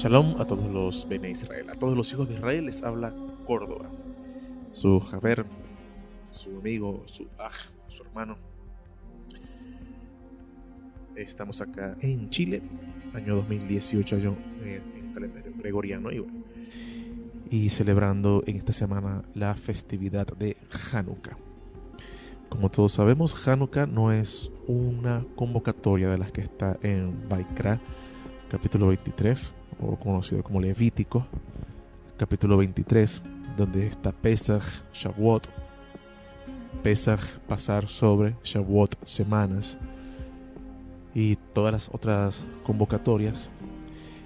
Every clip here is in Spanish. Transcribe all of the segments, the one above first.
Shalom a todos los Bene Israel, a todos los hijos de Israel les habla Córdoba, su Javer, su amigo, su hermano. Estamos acá en Chile, año 2018, en calendario gregoriano, y celebrando en esta semana la festividad de Hanukkah. Como todos sabemos, Hanukkah no es una convocatoria de las que está en Vaikra, capítulo 23, o conocido como Levítico, capítulo 23, donde está Pesach, Shavuot, Pesach, pasar sobre, Shavuot, semanas, y todas las otras convocatorias.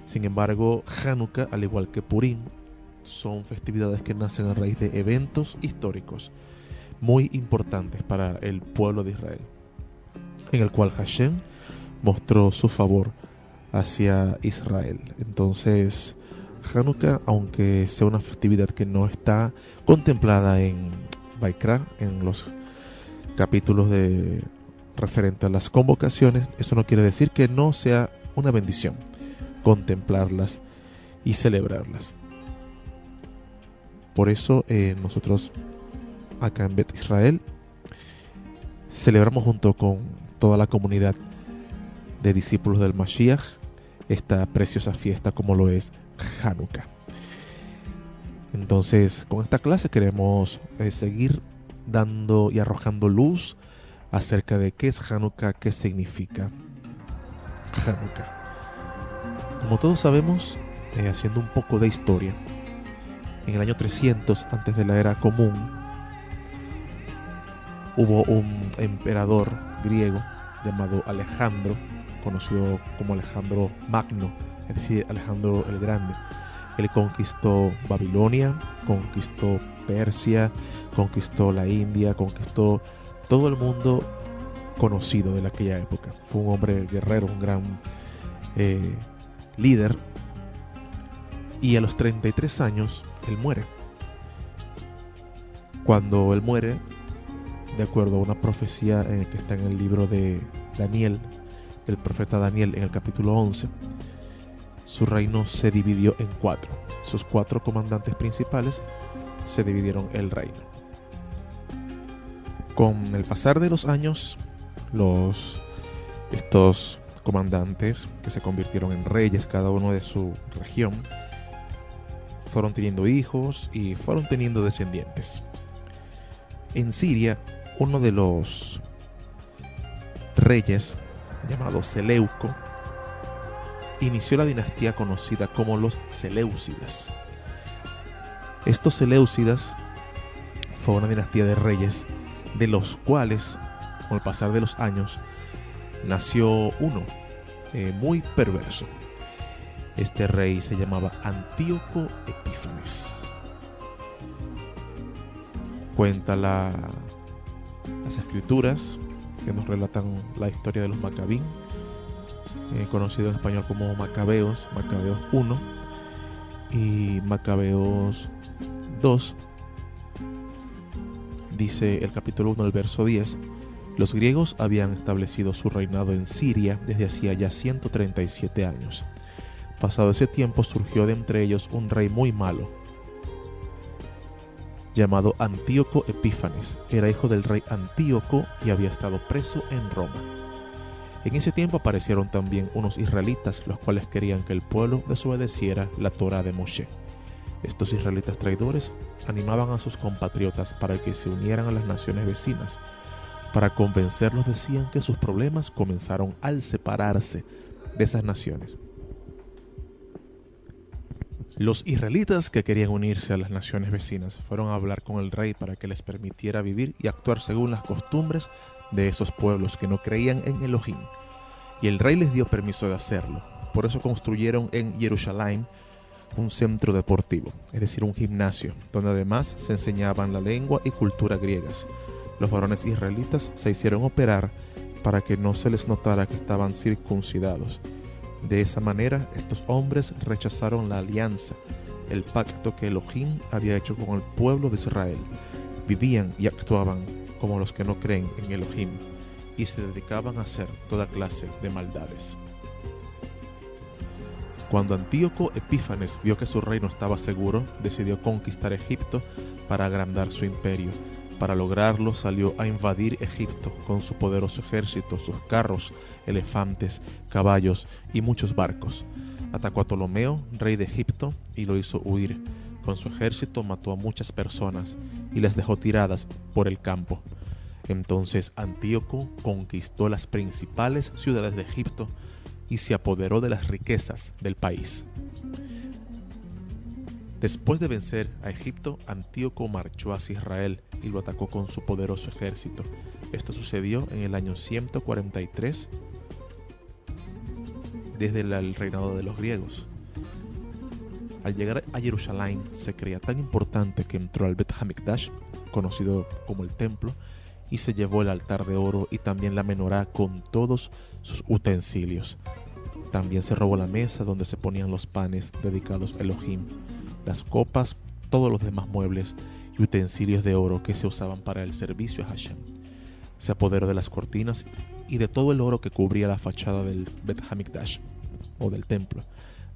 Sin embargo, Hanukkah, al igual que Purim, son festividades que nacen a raíz de eventos históricos muy importantes para el pueblo de Israel, en el cual Hashem mostró su favor hacia Israel. Entonces, Hanukkah, aunque sea una festividad que no está contemplada en Vaikra, en los capítulos referente a las convocaciones, eso no quiere decir que no sea una bendición contemplarlas y celebrarlas. Por eso nosotros acá en Bet Israel celebramos junto con toda la comunidad de discípulos del Mashiach esta preciosa fiesta como lo es Hanukkah. Entonces, con esta clase queremos seguir dando y arrojando luz acerca de qué es Hanukkah, qué significa Hanukkah. Como todos sabemos, haciendo un poco de historia, en el año 300 antes de la era común hubo un emperador griego llamado Alejandro, conocido como Alejandro Magno, es decir, Alejandro el Grande. Él conquistó Babilonia, conquistó Persia, conquistó la India, conquistó todo el mundo conocido de aquella época. Fue un hombre guerrero, un gran líder. Y a los 33 años, él muere. Cuando él muere, de acuerdo a una profecía que está en el libro de Daniel, el profeta Daniel, en el capítulo 11, su reino se dividió en 4. Sus 4 comandantes principales se dividieron el reino. Con el pasar de los años, estos comandantes, que se convirtieron en reyes, cada uno de su región, fueron teniendo hijos y fueron teniendo descendientes. En Siria, uno de los reyes, llamado Seleuco, inició la dinastía conocida como los Seleucidas. Estos Seleucidas fue una dinastía de reyes de los cuales, con el pasar de los años, nació uno muy perverso. Este rey se llamaba Antíoco Epífanes. Cuenta las escrituras que nos relatan la historia de los Macabín, conocido en español como Macabeos, Macabeos 1 y Macabeos 2. Dice el capítulo 1, el verso 10: los griegos habían establecido su reinado en Siria desde hacía ya 137 años. Pasado ese tiempo surgió de entre ellos un rey muy malo, llamado Antíoco Epífanes. Era hijo del rey Antíoco y había estado preso en Roma. En ese tiempo aparecieron también unos israelitas, los cuales querían que el pueblo desobedeciera la Torá de Moshe. Estos israelitas traidores animaban a sus compatriotas para que se unieran a las naciones vecinas. Para convencerlos decían que sus problemas comenzaron al separarse de esas naciones. Los israelitas que querían unirse a las naciones vecinas fueron a hablar con el rey para que les permitiera vivir y actuar según las costumbres de esos pueblos que no creían en Elohim. Y el rey les dio permiso de hacerlo. Por eso construyeron en Jerusalén un centro deportivo, es decir, un gimnasio, donde además se enseñaban la lengua y cultura griegas. Los varones israelitas se hicieron operar para que no se les notara que estaban circuncidados. De esa manera, estos hombres rechazaron la alianza, el pacto que Elohim había hecho con el pueblo de Israel. Vivían y actuaban como los que no creen en Elohim y se dedicaban a hacer toda clase de maldades. Cuando Antíoco Epífanes vio que su reino estaba seguro, decidió conquistar Egipto para agrandar su imperio. Para lograrlo salió a invadir Egipto con su poderoso ejército, sus carros, elefantes, caballos y muchos barcos. Atacó a Ptolomeo, rey de Egipto, y lo hizo huir. Con su ejército mató a muchas personas y las dejó tiradas por el campo. Entonces Antíoco conquistó las principales ciudades de Egipto y se apoderó de las riquezas del país. Después de vencer a Egipto, Antíoco marchó hacia Israel y lo atacó con su poderoso ejército. Esto sucedió en el año 143 desde el reinado de los griegos. Al llegar a Jerusalén se creía tan importante que entró al Bet Hamikdash, conocido como el templo, y se llevó el altar de oro y también la menorá con todos sus utensilios. También se robó la mesa donde se ponían los panes dedicados a Elohim, las copas, todos los demás muebles y utensilios de oro que se usaban para el servicio a Hashem. Se apoderó de las cortinas y de todo el oro que cubría la fachada del Bet Hamikdash o del templo.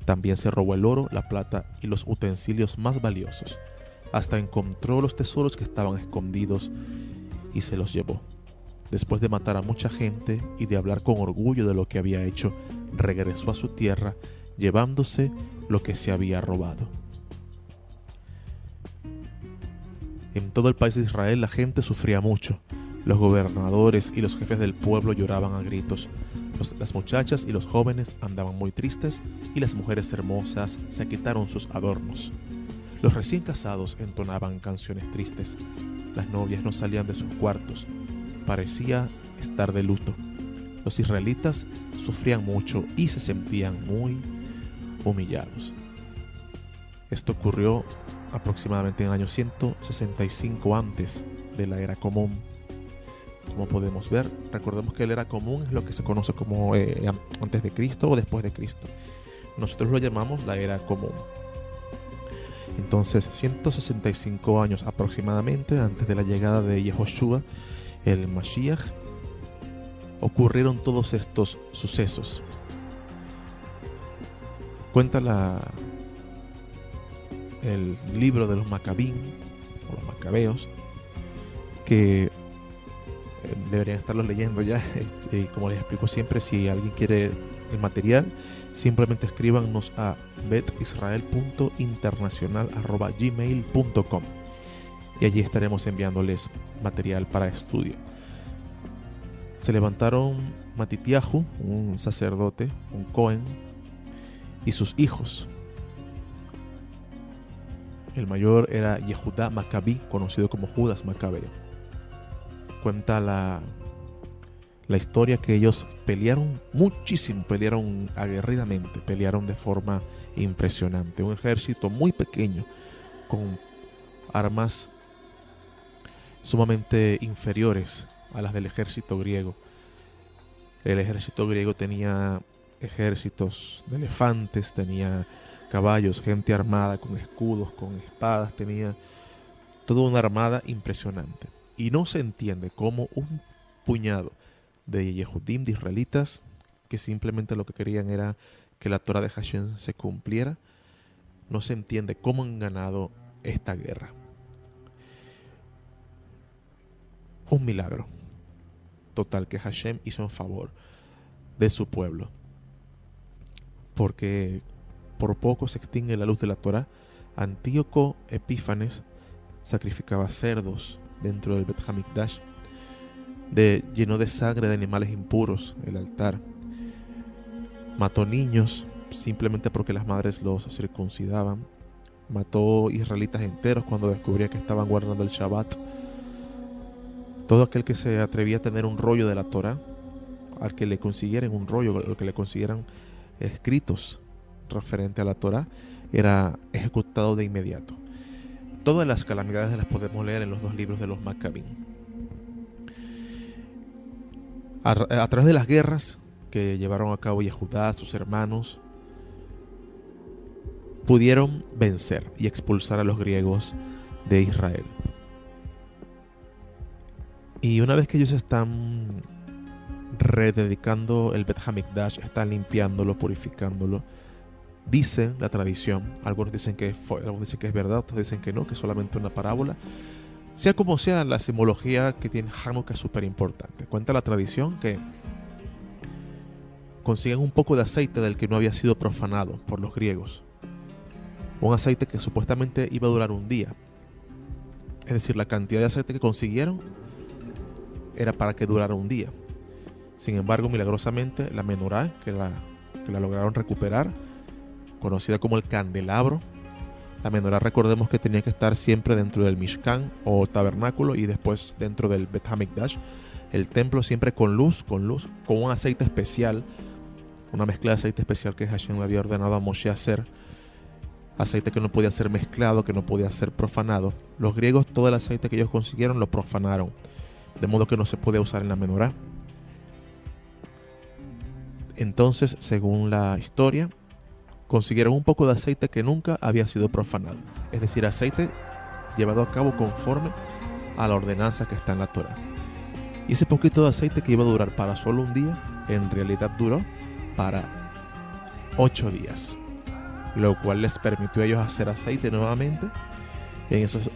También se robó el oro, la plata y los utensilios más valiosos. Hasta encontró los tesoros que estaban escondidos y se los llevó. Después de matar a mucha gente y de hablar con orgullo de lo que había hecho, regresó a su tierra llevándose lo que se había robado. En todo el país de Israel la gente sufría mucho. Los gobernadores y los jefes del pueblo lloraban a gritos. Las muchachas y los jóvenes andaban muy tristes y las mujeres hermosas se quitaron sus adornos. Los recién casados entonaban canciones tristes. Las novias no salían de sus cuartos. Parecía estar de luto. Los israelitas sufrían mucho y se sentían muy humillados. Esto ocurrió aproximadamente en el año 165 antes de la Era Común. Como podemos ver, recordemos que la Era Común es lo que se conoce como antes de Cristo o después de Cristo. Nosotros lo llamamos la Era Común. Entonces, 165 años aproximadamente antes de la llegada de Yehoshua, el Mashiach, ocurrieron todos estos sucesos. Cuenta el libro de los Macabín o los Macabeos, que deberían estarlos leyendo ya. Como les explico siempre, si alguien quiere el material, simplemente escríbanos a betisrael.internacional@gmail.com y allí estaremos enviándoles material para estudio. Se levantaron Matitiahu, un sacerdote, un Cohen, y sus hijos. El mayor era Yehudá Macabí, conocido como Judas Macabeo. Cuenta la historia que ellos pelearon muchísimo, pelearon aguerridamente, pelearon de forma impresionante. Un ejército muy pequeño, con armas sumamente inferiores a las del ejército griego. El ejército griego tenía ejércitos de elefantes, tenía caballos, gente armada con escudos, con espadas, tenía toda una armada impresionante. Y no se entiende cómo un puñado de Yehudim, de israelitas, que simplemente lo que querían era que la Torah de Hashem se cumpliera, no se entiende cómo han ganado esta guerra. Un milagro total que Hashem hizo en favor de su pueblo, porque por poco se extingue la luz de la Torah. Antíoco Epífanes sacrificaba cerdos dentro del Bet Hamikdash, llenó de sangre de animales impuros el altar, mató niños simplemente porque las madres los circuncidaban, mató israelitas enteros cuando descubría que estaban guardando el Shabbat. Todo aquel que se atrevía a tener un rollo de la Torah, al que le consiguieran un rollo, al que le consiguieran escritos referente a la Torah, era ejecutado de inmediato. Todas las calamidades las podemos leer en los dos libros de los Macabín. A través de las guerras que llevaron a cabo Yehudá, sus hermanos, pudieron vencer y expulsar a los griegos de Israel. Y una vez que ellos están rededicando el Bet Hamikdash, están limpiándolo, purificándolo, Dice la tradición, algunos dicen que es verdad, otros dicen que no, que es solamente una parábola. Sea como sea, la simbología que tiene Hanukkah es súper importante. Cuenta la tradición que consiguen un poco de aceite del que no había sido profanado por los griegos. Un aceite que supuestamente iba a durar un día. Es decir, la cantidad de aceite que consiguieron era para que durara un día. Sin embargo, milagrosamente, la menorá, que la lograron recuperar, conocida como el candelabro, la menorá, recordemos que tenía que estar siempre dentro del Mishkan o tabernáculo y después dentro del Bet HaMikdash, el templo, siempre con luz, con un aceite especial, una mezcla de aceite especial que Hashem le había ordenado a Moshe hacer, aceite que no podía ser mezclado, que no podía ser profanado. Los griegos, todo el aceite que ellos consiguieron lo profanaron, de modo que no se podía usar en la menorá. Entonces, según la historia, consiguieron un poco de aceite que nunca había sido profanado, es decir, aceite llevado a cabo conforme a la ordenanza que está en la Torá. Y ese poquito de aceite que iba a durar para solo un día, en realidad duró para 8 días, lo cual les permitió a ellos hacer aceite nuevamente en esos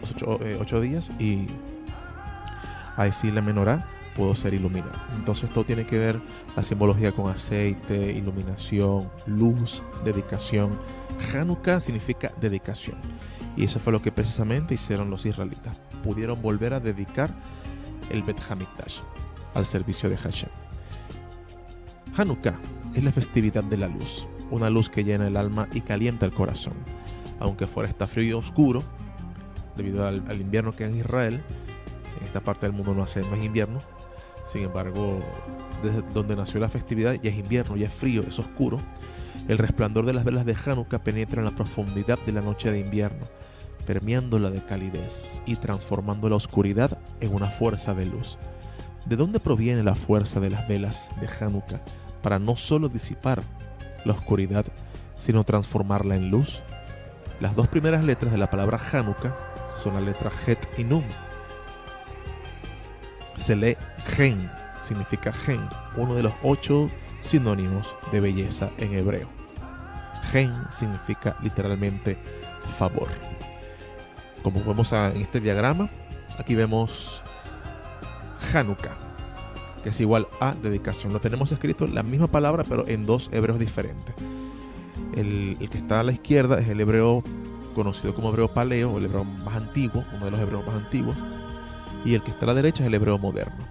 8 días, y ahí sí la menorá pudo ser iluminada. Entonces todo tiene que ver la simbología con aceite, iluminación, luz, dedicación. Hanukkah significa dedicación, y eso fue lo que precisamente hicieron los israelitas. Pudieron volver a dedicar el Bet HaMikdash al servicio de Hashem. Hanukkah es la festividad de la luz, una luz que llena el alma y calienta el corazón. Aunque fuera está frío y oscuro, debido al invierno que hay en Israel, en esta parte del mundo no es invierno. Sin embargo, desde donde nació la festividad ya es invierno, ya es frío, es oscuro. El resplandor de las velas de Hanukkah penetra en la profundidad de la noche de invierno, permeándola de calidez y transformando la oscuridad en una fuerza de luz. ¿De dónde proviene la fuerza de las velas de Hanukkah para no solo disipar la oscuridad, sino transformarla en luz? Las dos primeras letras de la palabra Hanukkah son la letra Het y Nun. Se lee Gen, significa Gen, uno de los 8 sinónimos de belleza en hebreo. Gen significa literalmente favor. Como vemos en este diagrama, aquí vemos Hanukkah, que es igual a dedicación. Lo tenemos escrito la misma palabra, pero en dos hebreos diferentes. El que está a la izquierda es el hebreo conocido como hebreo paleo, el hebreo más antiguo, uno de los hebreos más antiguos. Y el que está a la derecha es el hebreo moderno.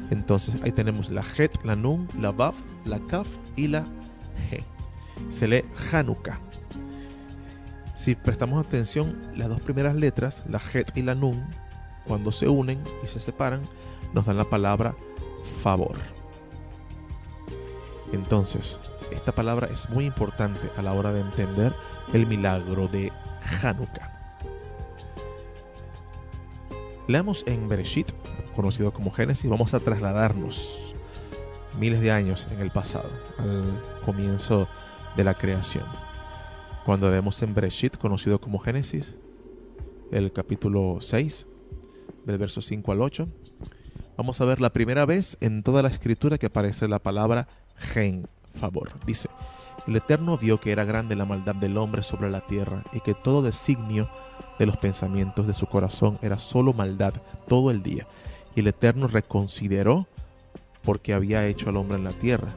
Entonces ahí tenemos la Het, la Nun, la Vav, la Kaf y la He. Se lee Hanukkah. Si prestamos atención, las dos primeras letras, la Het y la Nun, cuando se unen y se separan, nos dan la palabra favor. Entonces, esta palabra es muy importante a la hora de entender el milagro de Hanukkah. Leamos en Bereshit, conocido como Génesis. Vamos a trasladarnos miles de años en el pasado, al comienzo de la creación. Cuando leemos en Bereshit, conocido como Génesis, el capítulo 6, del verso 5 al 8, vamos a ver la primera vez en toda la escritura que aparece la palabra Gen, favor. Dice: el Eterno vio que era grande la maldad del hombre sobre la tierra, y que todo designio de los pensamientos de su corazón era solo maldad todo el día. Y el Eterno reconsideró porque había hecho al hombre en la tierra,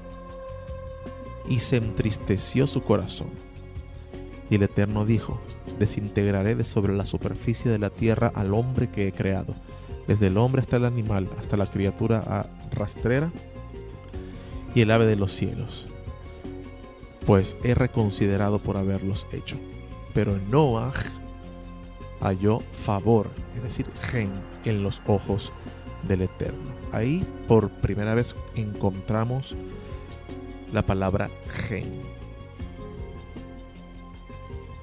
y se entristeció su corazón. Y el Eterno dijo: desintegraré de sobre la superficie de la tierra al hombre que he creado, desde el hombre hasta el animal, hasta la criatura rastrera y el ave de los cielos, pues he reconsiderado por haberlos hecho. Pero Noah halló favor, es decir, Gen, en los ojos del Eterno. Ahí por primera vez encontramos la palabra Gen.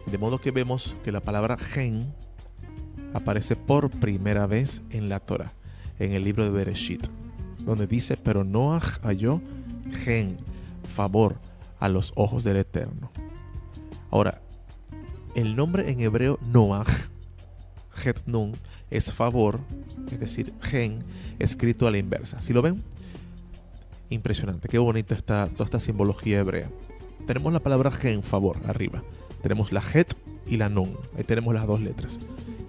De modo que vemos que la palabra Gen aparece por primera vez en la Torá, en el libro de Bereshit, donde dice: pero Noah halló Gen, favor, a los ojos del Eterno. Ahora, el nombre en hebreo Noah, Het Nun, es favor, es decir, Gen, escrito a la inversa. ¿Sí lo ven? Impresionante, qué bonito está toda esta simbología hebrea. tenemos la palabra gen, favor, arriba. Tenemos la het y la nun. Ahí tenemos las dos letras.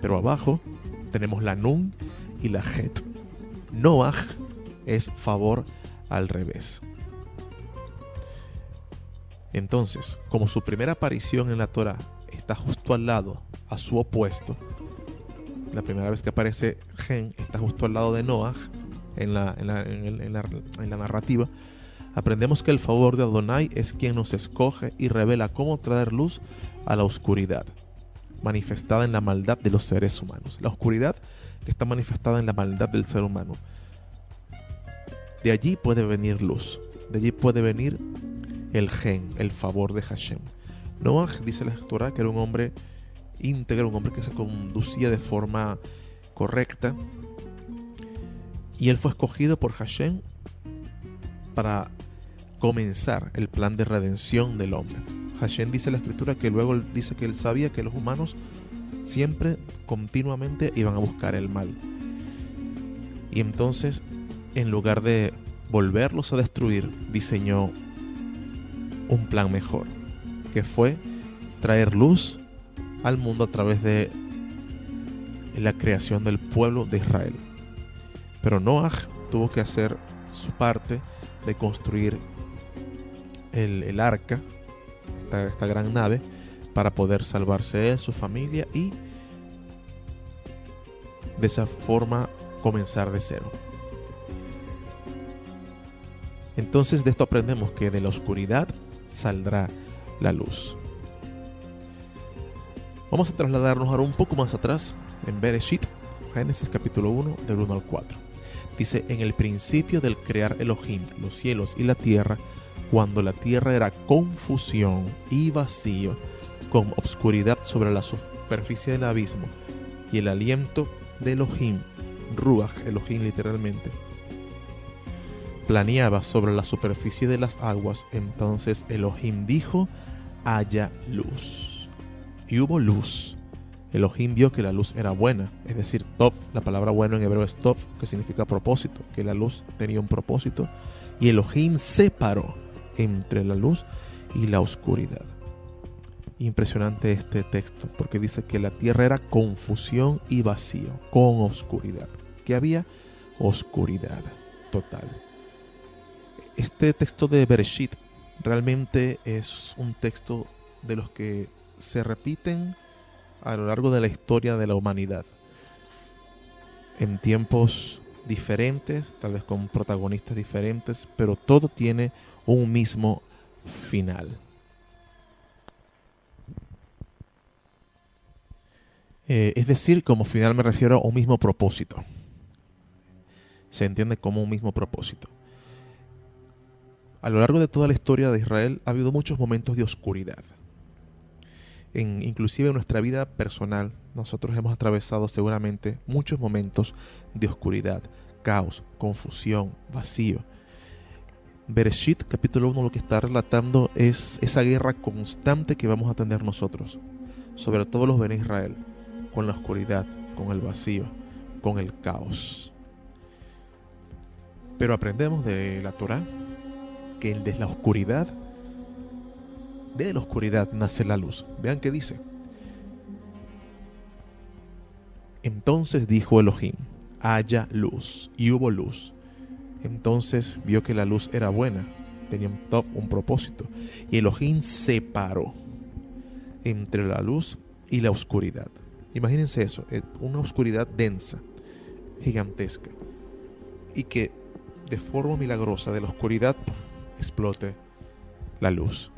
Pero abajo tenemos la nun y la het. Noaj es favor al revés. Entonces, como su primera aparición en la Torá está justo al lado, a su opuesto, la primera vez que aparece gen está justo al lado de Noaj en la narrativa, aprendemos que el favor de Adonai es quien nos escoge y revela cómo traer luz a la oscuridad manifestada en la maldad de los seres humanos. La oscuridad que está manifestada en la maldad del ser humano. De allí puede venir luz. De allí puede venir el gen, el favor de Hashem. Noaj, dice la Torá, que era un hombre íntegro, un hombre que se conducía de forma correcta. Y él fue escogido por Hashem para comenzar el plan de redención del hombre. Hashem dice en la escritura que luego él dice que él sabía que los humanos siempre, continuamente iban a buscar el mal. Y entonces, en lugar de volverlos a destruir, diseñó un plan mejor, que fue traer luz al mundo a través de la creación del pueblo de Israel. Pero Noaj tuvo que hacer su parte de construir el arca, esta gran nave, para poder salvarse él, su familia, y de esa forma comenzar de cero. Entonces de esto aprendemos que de la oscuridad saldrá la luz. Vamos a trasladarnos ahora un poco más atrás en Bereshit, Génesis capítulo 1, del 1 al 4. Dice: en el principio del crear Elohim los cielos y la tierra, cuando la tierra era confusión y vacío, con obscuridad sobre la superficie del abismo, y el aliento de Elohim, Ruach, Elohim literalmente, planeaba sobre la superficie de las aguas, entonces Elohim dijo: haya luz. Y hubo luz. Elohim vio que la luz era buena, es decir, tov. La palabra bueno en hebreo es tov, que significa propósito, que la luz tenía un propósito. Y Elohim separó entre la luz y la oscuridad. Impresionante este texto, porque dice que la tierra era confusión y vacío, con oscuridad. ¿Qué había? Oscuridad total. Este texto de Bereshit realmente es un texto de los que se repiten a lo largo de la historia de la humanidad, en tiempos diferentes, tal vez con protagonistas diferentes, pero todo tiene un mismo final. Es decir, como final me refiero a un mismo propósito. Se entiende como un mismo propósito. A lo largo de toda la historia de Israel ha habido muchos momentos de oscuridad. Inclusive en nuestra vida personal, nosotros hemos atravesado seguramente muchos momentos de oscuridad, caos, confusión, vacío. Bereshit, capítulo 1, lo que está relatando es esa guerra constante que vamos a tener nosotros, sobre todo los Bene Israel, con la oscuridad, con el vacío, con el caos. Pero aprendemos de la Torá que de la oscuridad nace la luz. Vean qué dice: entonces dijo Elohim: haya luz, y hubo luz. Entonces vio que la luz era buena, tenía un propósito, y Elohim separó entre la luz y la oscuridad. Imagínense eso, una oscuridad densa, gigantesca, y que de forma milagrosa de la oscuridad explote la luz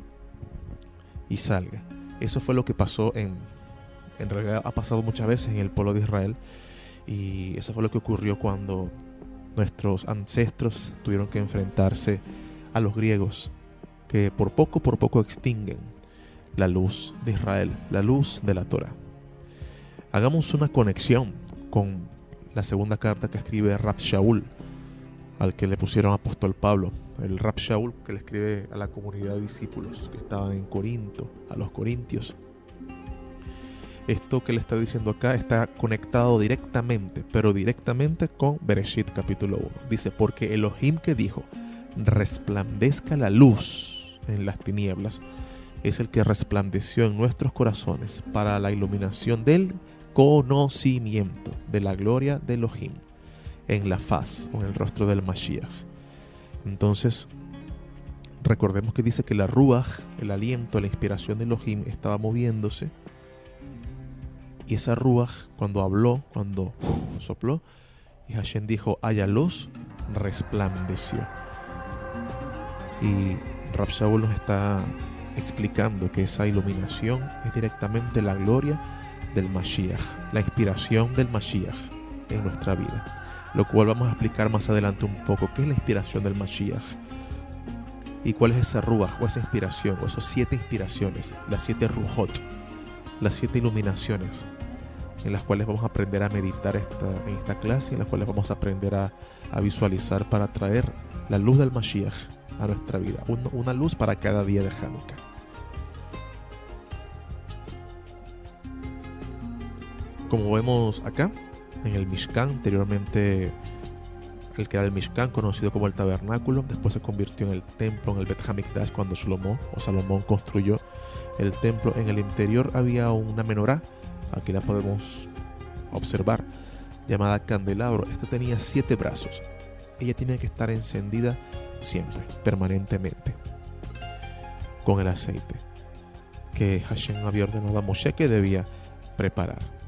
y salga. Eso fue lo que pasó en realidad ha pasado muchas veces en el pueblo de Israel, y eso fue lo que ocurrió cuando nuestros ancestros tuvieron que enfrentarse a los griegos, que por poco extinguen la luz de Israel, la luz de la Torá. Hagamos una conexión con la segunda carta que escribe Rab Shaul, al que le pusieron apóstol Pablo. El Rab Shaul, que le escribe a la comunidad de discípulos que estaban en Corinto, a los corintios. Esto que le está diciendo acá está conectado directamente, pero directamente con Bereshit capítulo 1. Dice: porque Elohim que dijo: resplandezca la luz en las tinieblas, es el que resplandeció en nuestros corazones para la iluminación del conocimiento de la gloria de Elohim en la faz o en el rostro del Mashiach. Entonces, recordemos que dice que la Ruach, el aliento, la inspiración de Elohim estaba moviéndose, y esa Ruach, cuando habló, cuando sopló, y Hashem dijo, haya luz, resplandeció. Y Rab Shaul nos está explicando que esa iluminación es directamente la gloria del Mashiach, la inspiración del Mashiach en nuestra vida, lo cual vamos a explicar más adelante un poco qué es la inspiración del Mashiach y cuál es esa ruach o esa inspiración, o esos 7 inspiraciones, las 7 ruhot, las 7 iluminaciones en las cuales vamos a aprender a meditar en esta clase, en las cuales vamos a aprender a visualizar para traer la luz del Mashiach a nuestra vida, una luz para cada día de Hanukkah. Como vemos acá en el Mishkan, anteriormente el que era el Mishkan, conocido como el tabernáculo, después se convirtió en el templo, en el Bet Hamikdash, cuando Salomón construyó el templo. En el interior había una menorá, aquí la podemos observar, llamada candelabro. Esta tenía 7 brazos. Ella tenía que estar encendida siempre, permanentemente, con el aceite que Hashem había ordenado a Moshe que debía preparar.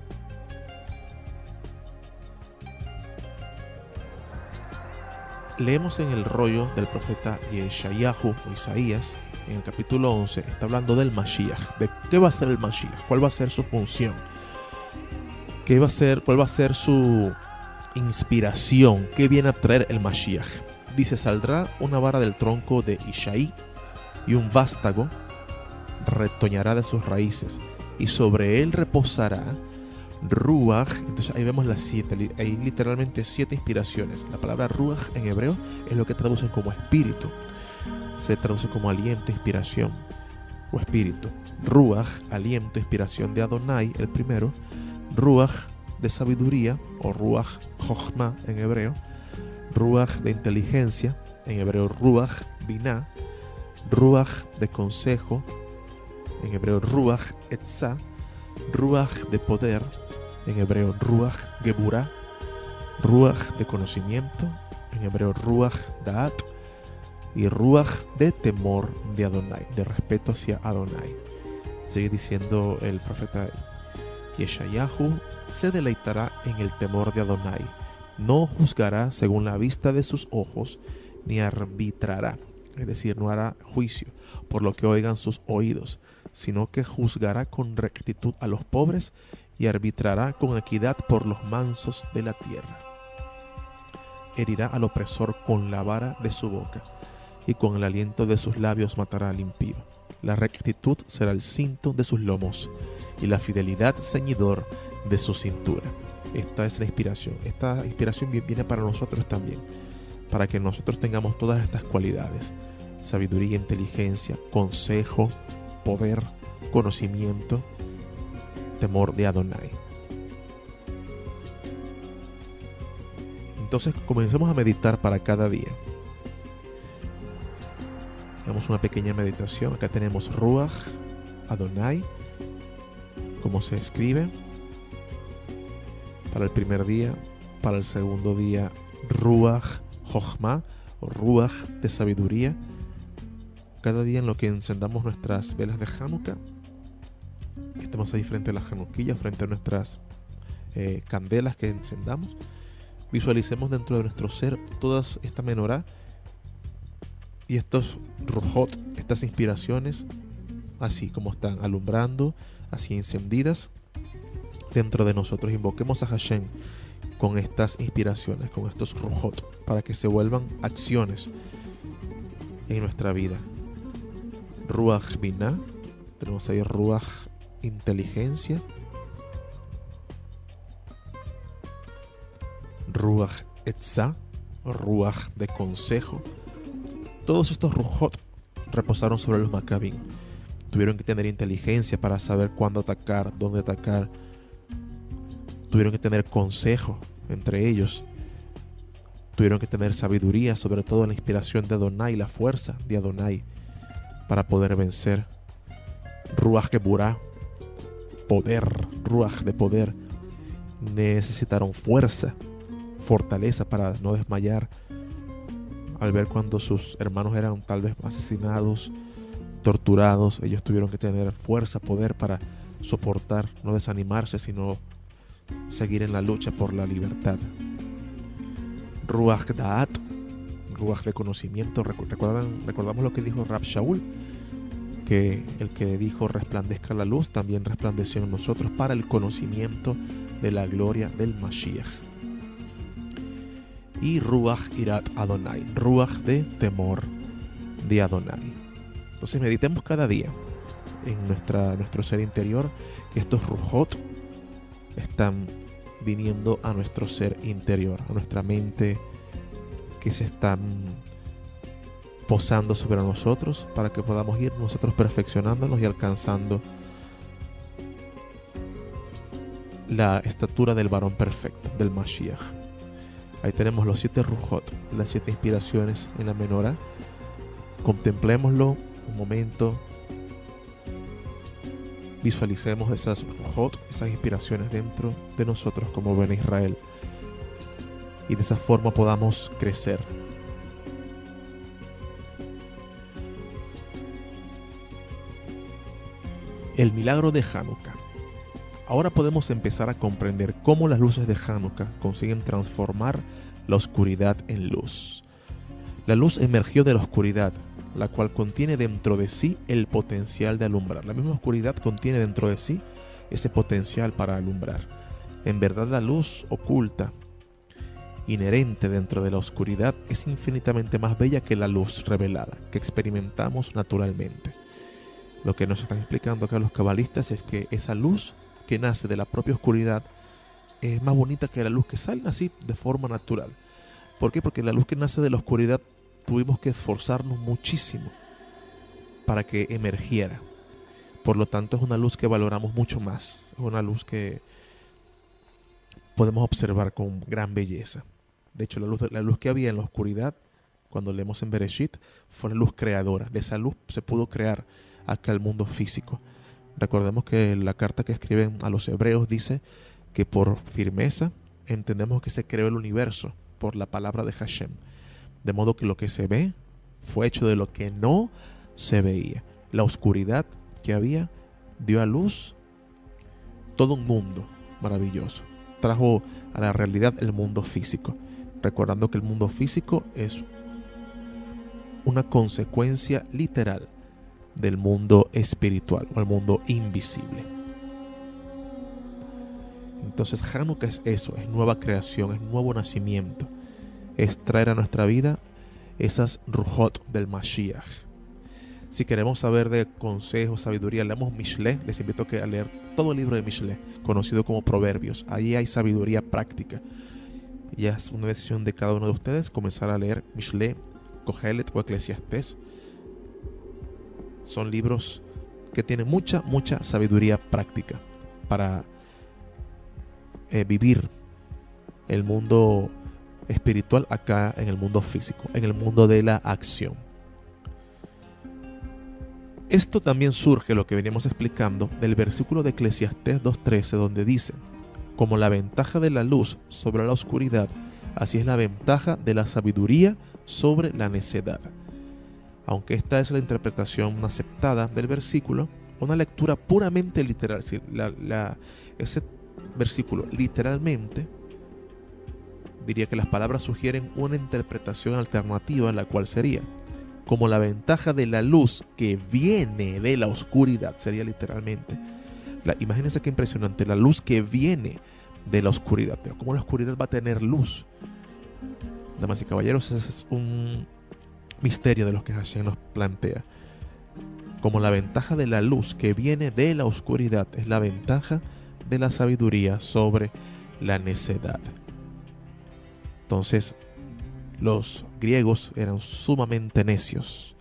Leemos en el rollo del profeta Yeshayahu o Isaías, en el capítulo 11, está hablando del Mashiach, de qué va a ser el Mashiach, cuál va a ser su función, cuál va a ser su inspiración, qué viene a traer el Mashiach. Dice, saldrá una vara del tronco de Ishaí y un vástago retoñará de sus raíces y sobre él reposará Ruach. Entonces ahí vemos las 7, hay literalmente 7 inspiraciones. La palabra Ruach en hebreo es lo que traducen como espíritu, se traduce como aliento, inspiración o espíritu. Ruach, aliento, inspiración de Adonai, el primero. Ruach de sabiduría o Ruach Jochma en hebreo. Ruach de inteligencia, en hebreo Ruach Binah. Ruach de consejo, en hebreo Ruach Etzá. Ruach de poder, en hebreo Ruach Geburah. Ruach de conocimiento, en hebreo Ruach Da'at. Y Ruach de temor de Adonai, de respeto hacia Adonai. Sigue diciendo el profeta Yeshayahu, se deleitará en el temor de Adonai, no juzgará según la vista de sus ojos, ni arbitrará, es decir, no hará juicio por lo que oigan sus oídos, sino que juzgará con rectitud a los pobres y arbitrará con equidad por los mansos de la tierra. Herirá al opresor con la vara de su boca, y con el aliento de sus labios matará al impío. La rectitud será el cinto de sus lomos, y la fidelidad ceñidor de su cintura. Esta es la inspiración. Esta inspiración viene para nosotros también, para que nosotros tengamos todas estas cualidades: sabiduría, inteligencia, consejo, poder, conocimiento, temor de Adonai. Entonces comencemos a meditar para cada día. Hagamos una pequeña meditación. Acá tenemos Ruach, Adonai, como se escribe. Para el primer día, para el segundo día, Ruach Jochma o Ruach de sabiduría. Cada día en lo que encendamos nuestras velas de Hanukkah, estemos ahí frente a las Hanukkillas, frente a nuestras candelas que encendamos, visualicemos dentro de nuestro ser toda esta menorá y estos ruhot, estas inspiraciones, así como están alumbrando, así encendidas dentro de nosotros. Invoquemos a Hashem con estas inspiraciones, con estos ruhot, para que se vuelvan acciones en nuestra vida. Ruach Binah, tenemos ahí Ruach inteligencia, Ruach Etzá, Ruach de consejo. Todos estos ruhot reposaron sobre los Maccabim. Tuvieron que tener inteligencia para saber cuándo atacar, dónde atacar. Tuvieron que tener consejo entre ellos. Tuvieron que tener sabiduría, sobre todo la inspiración de Adonai, la fuerza de Adonai, para poder vencer. Ruach Geburah, poder, Ruach de poder. Necesitaron fuerza, fortaleza para no desmayar al ver cuando sus hermanos eran tal vez asesinados, torturados. Ellos tuvieron que tener fuerza, poder para soportar, no desanimarse, sino seguir en la lucha por la libertad. Ruach Da'at, Ruach de conocimiento. Recordamos lo que dijo Rab Shaul, que el que dijo resplandezca la luz también resplandeció en nosotros para el conocimiento de la gloria del Mashiach. Y Ruach Irat Adonai, Ruach de temor de Adonai. Entonces meditemos cada día en nuestro ser interior, que estos Ruchot están viniendo a nuestro ser interior, a nuestra mente, que se están posando sobre nosotros para que podamos ir nosotros perfeccionándonos y alcanzando la estatura del varón perfecto, del Mashiach. Ahí tenemos los 7 Ruchot, las 7 inspiraciones en la menorá. Contemplémoslo un momento. Visualicemos esas Ruchot, esas inspiraciones dentro de nosotros como Bene Israel. Y de esa forma podamos crecer. El milagro de Hanukkah. Ahora podemos empezar a comprender cómo las luces de Hanukkah consiguen transformar la oscuridad en luz. La luz emergió de la oscuridad, la cual contiene dentro de sí el potencial de alumbrar. La misma oscuridad contiene dentro de sí ese potencial para alumbrar. En verdad, la luz oculta, inherente dentro de la oscuridad, es infinitamente más bella que la luz revelada, que experimentamos naturalmente. Lo que nos están explicando acá los cabalistas es que esa luz que nace de la propia oscuridad es más bonita que la luz que sale así de forma natural. ¿Por qué? Porque la luz que nace de la oscuridad tuvimos que esforzarnos muchísimo para que emergiera. Por lo tanto, es una luz que valoramos mucho más. Es una luz que podemos observar con gran belleza. De hecho, la luz que había en la oscuridad, cuando leemos en Bereshit, fue la luz creadora. De esa luz se pudo crear acá el mundo físico. Recordemos que la carta que escriben a los hebreos dice que por firmeza entendemos que se creó el universo por la palabra de Hashem. De modo que lo que se ve fue hecho de lo que no se veía. La oscuridad que había dio a luz todo un mundo maravilloso. Trajo a la realidad el mundo físico. Recordando que el mundo físico es una consecuencia literal del mundo espiritual o el mundo invisible. Entonces Hanukkah es eso, es nueva creación, es nuevo nacimiento, es traer a nuestra vida esas Ruchot del Mashiach. Si queremos saber de consejos, sabiduría, leemos Mishle. Les invito a leer todo el libro de Mishle, conocido como Proverbios. Ahí hay sabiduría práctica. Ya es una decisión de cada uno de ustedes comenzar a leer Mishle, Kohelet o Eclesiastés. Son libros que tienen mucha sabiduría práctica para vivir el mundo espiritual acá en el mundo físico, en el mundo de la acción. Esto también surge, lo que veníamos explicando, del versículo de Eclesiastés 2.13, donde dice: como la ventaja de la luz sobre la oscuridad, así es la ventaja de la sabiduría sobre la necedad. Aunque esta es la interpretación aceptada del versículo, una lectura puramente literal, es decir, ese versículo literalmente, diría que las palabras sugieren una interpretación alternativa, la cual sería: como la ventaja de la luz que viene de la oscuridad, sería literalmente. Imagínense qué impresionante, la luz que viene de la oscuridad. Pero ¿cómo la oscuridad va a tener luz? Damas y caballeros, ese es un misterio de los que Hashem nos plantea. Como la ventaja de la luz que viene de la oscuridad es la ventaja de la sabiduría sobre la necedad. Entonces, los griegos eran sumamente necios.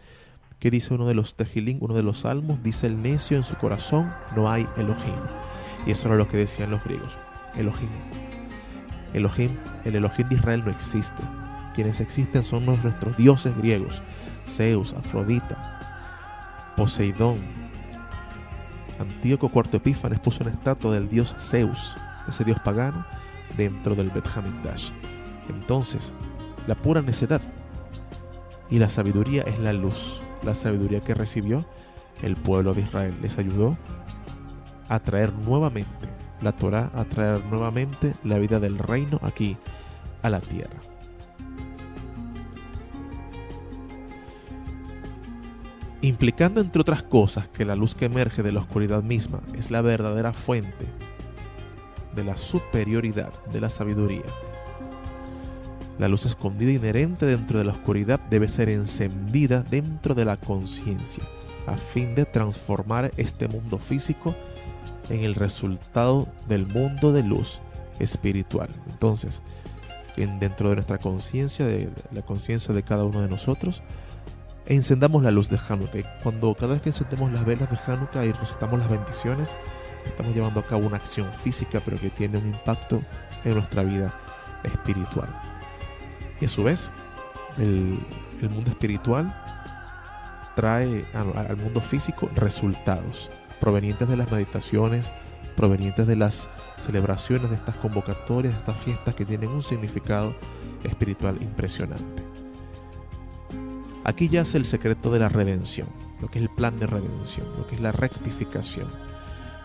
¿Qué dice uno de los Tejilín, uno de los salmos? Dice: el necio en su corazón no hay Elohim. Y eso era lo que decían los griegos. Elohim, el Elohim de Israel no existe. Quienes existen son nuestros dioses griegos: Zeus, Afrodita, Poseidón, Antíoco IV Epífanes puso una estatua del dios Zeus, ese dios pagano, dentro del Bet Hamikdash. Entonces, la pura necedad y la sabiduría es la luz. La sabiduría que recibió el pueblo de Israel les ayudó a traer nuevamente la Torá, a traer nuevamente la vida del reino aquí a la tierra. Implicando, entre otras cosas, que la luz que emerge de la oscuridad misma es la verdadera fuente de la superioridad de la sabiduría. La luz escondida inherente dentro de la oscuridad debe ser encendida dentro de la conciencia, a fin de transformar este mundo físico en el resultado del mundo de luz espiritual. Entonces, dentro de nuestra conciencia, de la conciencia de cada uno de nosotros, encendamos la luz de Hanukkah. Cada vez que encendemos las velas de Hanukkah y recitamos las bendiciones, estamos llevando a cabo una acción física, pero que tiene un impacto en nuestra vida espiritual. Y a su vez, el mundo espiritual trae al mundo físico resultados provenientes de las meditaciones, provenientes de las celebraciones, de estas convocatorias, de estas fiestas que tienen un significado espiritual impresionante. Aquí yace el secreto de la redención, lo que es el plan de redención, lo que es la rectificación,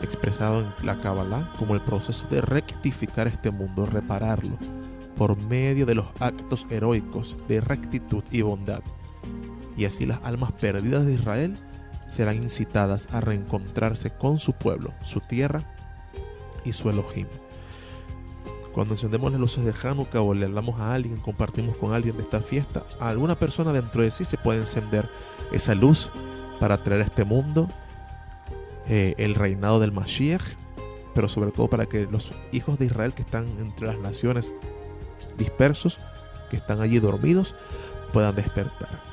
expresado en la Kabbalah como el proceso de rectificar este mundo, repararlo, por medio de los actos heroicos de rectitud y bondad. Y así las almas perdidas de Israel serán incitadas a reencontrarse con su pueblo, su tierra y su Elohim. Cuando encendemos las luces de Hanukkah o le hablamos a alguien, compartimos con alguien de esta fiesta, a alguna persona dentro de sí se puede encender esa luz para traer a este mundo el reinado del Mashiach, pero sobre todo para que los hijos de Israel que están entre las naciones dispersos, que están allí dormidos, puedan despertar.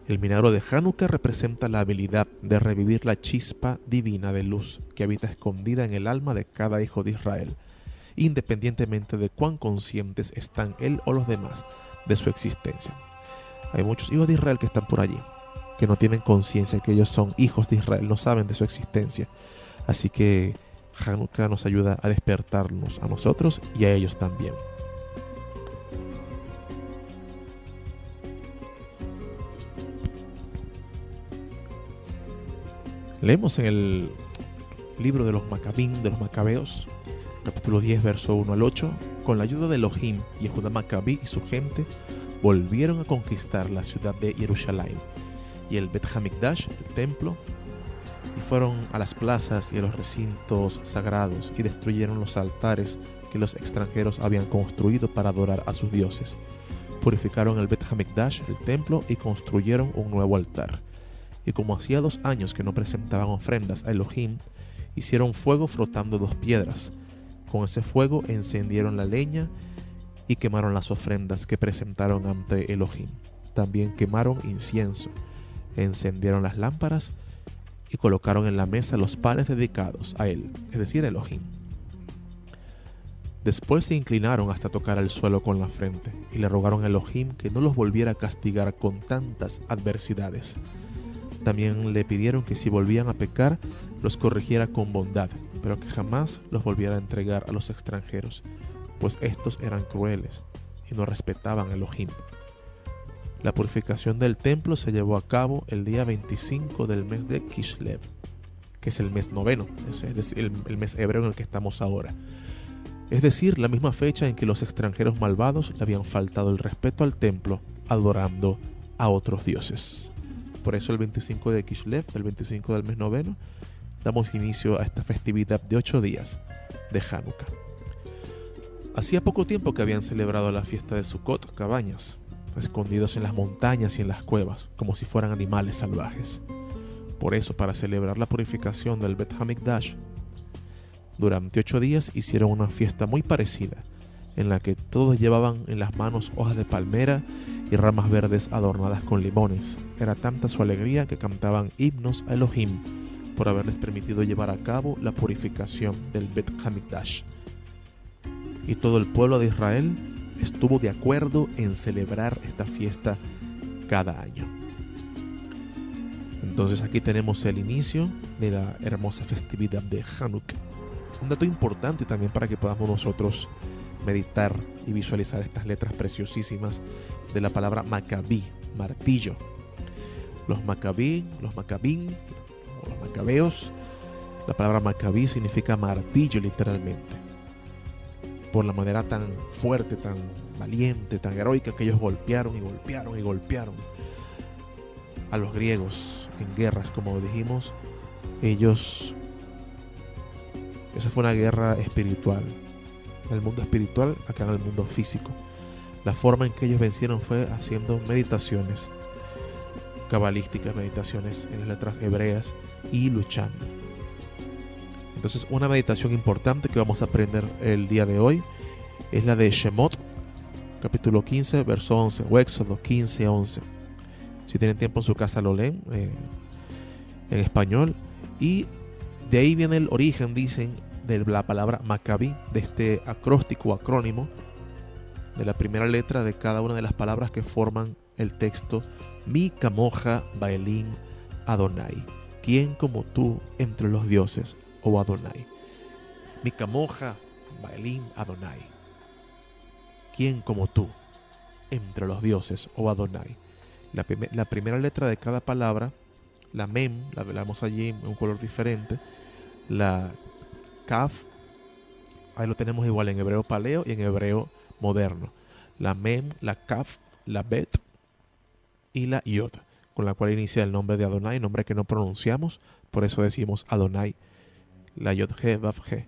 El milagro de Hanukkah representa la habilidad de revivir la chispa divina de luz que habita escondida en el alma de cada hijo de Israel, independientemente de cuán conscientes están él o los demás de su existencia. Hay muchos hijos de Israel que están por allí, que no tienen conciencia que ellos son hijos de Israel, no saben de su existencia. Así que Hanukkah nos ayuda a despertarnos a nosotros y a ellos también. Leemos en el libro de los Macabín, de los Macabeos, capítulo 10, verso 1 al 8, con la ayuda de Elohim, Yehuda Macabí y su gente volvieron a conquistar la ciudad de Jerusalén y el Bet Hamikdash, el templo, y fueron a las plazas y a los recintos sagrados y destruyeron los altares que los extranjeros habían construido para adorar a sus dioses. Purificaron el Bet Hamikdash, el templo, y construyeron un nuevo altar. Y como hacía 2 años que no presentaban ofrendas a Elohim, hicieron fuego frotando 2 piedras. Con ese fuego encendieron la leña y quemaron las ofrendas que presentaron ante Elohim. También quemaron incienso, encendieron las lámparas y colocaron en la mesa los panes dedicados a él, es decir, a Elohim. Después se inclinaron hasta tocar al suelo con la frente y le rogaron a Elohim que no los volviera a castigar con tantas adversidades. También le pidieron que si volvían a pecar, los corrigiera con bondad, pero que jamás los volviera a entregar a los extranjeros, pues estos eran crueles y no respetaban a Elohim. La purificación del templo se llevó a cabo el día 25 del mes de Kislev, que es el mes noveno, es decir, el mes hebreo en el que estamos ahora. Es decir, la misma fecha en que los extranjeros malvados le habían faltado el respeto al templo, adorando a otros dioses. Por eso el 25 de Kislev, el 25 del mes noveno, damos inicio a esta festividad de 8 días de Hanukkah. Hacía poco tiempo que habían celebrado la fiesta de Sukkot, cabañas, escondidos en las montañas y en las cuevas, como si fueran animales salvajes. Por eso, para celebrar la purificación del Bet Hamikdash, durante 8 días hicieron una fiesta muy parecida, en la que todos llevaban en las manos hojas de palmera y ramas verdes adornadas con limones. Era tanta su alegría que cantaban himnos a Elohim por haberles permitido llevar a cabo la purificación del Bet Hamikdash. Y todo el pueblo de Israel estuvo de acuerdo en celebrar esta fiesta cada año. Entonces aquí tenemos el inicio de la hermosa festividad de Hanukkah. Un dato importante también para que podamos nosotros meditar y visualizar estas letras preciosísimas de la palabra Maccabí, martillo. Los Maccabí, los Maccabín, o los Macabeos, la palabra Maccabí significa martillo literalmente. Por la manera tan fuerte, tan valiente, tan heroica que ellos golpearon y golpearon y golpearon a los griegos en guerras, como dijimos. Esa fue una guerra espiritual, en el mundo espiritual, acá en el mundo físico. La forma en que ellos vencieron fue haciendo meditaciones cabalísticas, meditaciones en las letras hebreas y luchando. Entonces, una meditación importante que vamos a aprender el día de hoy es la de Shemot, capítulo 15, verso 11, o Éxodo 15, 11. Si tienen tiempo en su casa lo leen en español. Y de ahí viene el origen, dicen, de la palabra Maccabí, de este acróstico o acrónimo, de la primera letra de cada una de las palabras que forman el texto Mi Kamoja Baelim Adonai. ¿Quién como tú entre los dioses, oh Adonai? Mi Kamoja Baelim Adonai. ¿Quién como tú entre los dioses, oh Adonai? La primera letra de cada palabra, la mem, la vemos allí en un color diferente. La kaf, ahí lo tenemos igual en hebreo paleo y en hebreo moderno. La mem, la kaf, la bet y la yod, con la cual inicia el nombre de Adonai, nombre que no pronunciamos, por eso decimos Adonai. La yod he, vav he.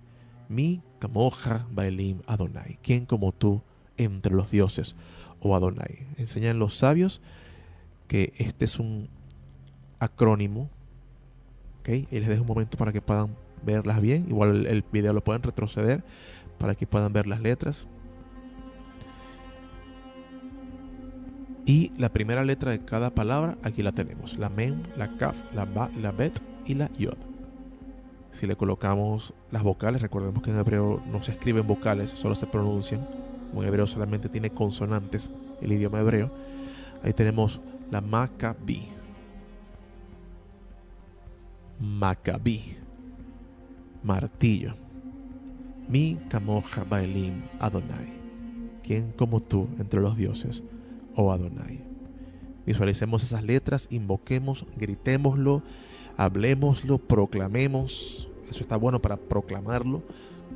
Mi kamoja baelim Adonai. ¿Quién como tú entre los dioses, oh Adonai? Enseñan los sabios que este es un acrónimo, ¿okay? Y les dejo un momento para que puedan verlas bien. Igual el video lo pueden retroceder para que puedan ver las letras. Y la primera letra de cada palabra aquí la tenemos: la mem, la kaf, la ba, la bet y la yod. Si le colocamos las vocales, recordemos que en hebreo no se escriben vocales, solo se pronuncian. Como en hebreo solamente tiene consonantes el idioma hebreo. Ahí tenemos la Maccabí. Maccabí, martillo. Mi Kamoja Baelim Adonai. ¿Quién como tú entre los dioses, oh Adonai? Visualicemos esas letras, invoquemos, gritémoslo, hablemoslo, proclamemos. Eso está bueno para proclamarlo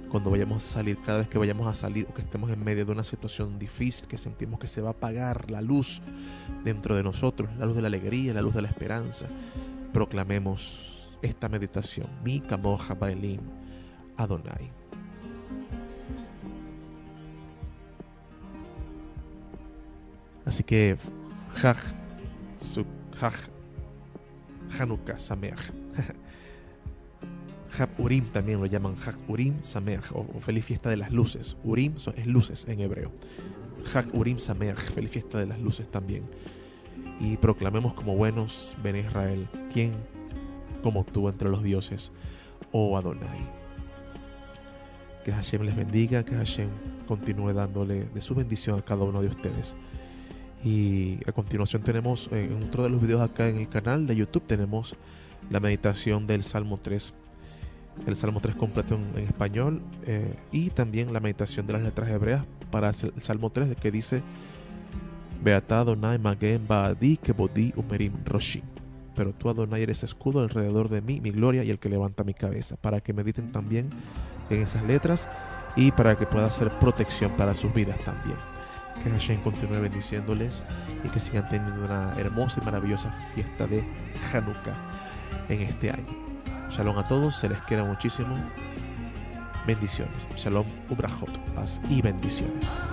cuando vayamos a salir, cada vez que vayamos a salir o que estemos en medio de una situación difícil, que sentimos que se va a apagar la luz dentro de nosotros, la luz de la alegría, la luz de la esperanza. Proclamemos esta meditación: Mi Kamoja Baelim Adonai. Así que Hanukkah Sameach. Hab Urim también lo llaman Hag Urim Sameach, o feliz fiesta de las luces. Urim es luces en hebreo. Hag Urim Sameach, feliz fiesta de las luces también. Y proclamemos como buenos Ben Israel: ¿quién como tú entre los dioses, oh Adonai? Que Hashem les bendiga, que Hashem continúe dándole de su bendición a cada uno de ustedes. Y a continuación tenemos en otro de los videos acá en el canal de YouTube, tenemos la meditación del Salmo 3. El Salmo 3 completo en español, y también la meditación de las letras hebreas para el Salmo 3, de que dice: Beatá Adonai Magem Baadi Kebodi Umerim Roshi. Pero tú, Adonai, eres escudo alrededor de mí, mi gloria y el que levanta mi cabeza. Para que mediten también en esas letras y para que pueda ser protección para sus vidas también. Que Hashem continúe bendiciéndoles y que sigan teniendo una hermosa y maravillosa fiesta de Hanukkah en este año. Shalom a todos, se les quiere muchísimo. Bendiciones. Shalom, ubrajot, paz y bendiciones.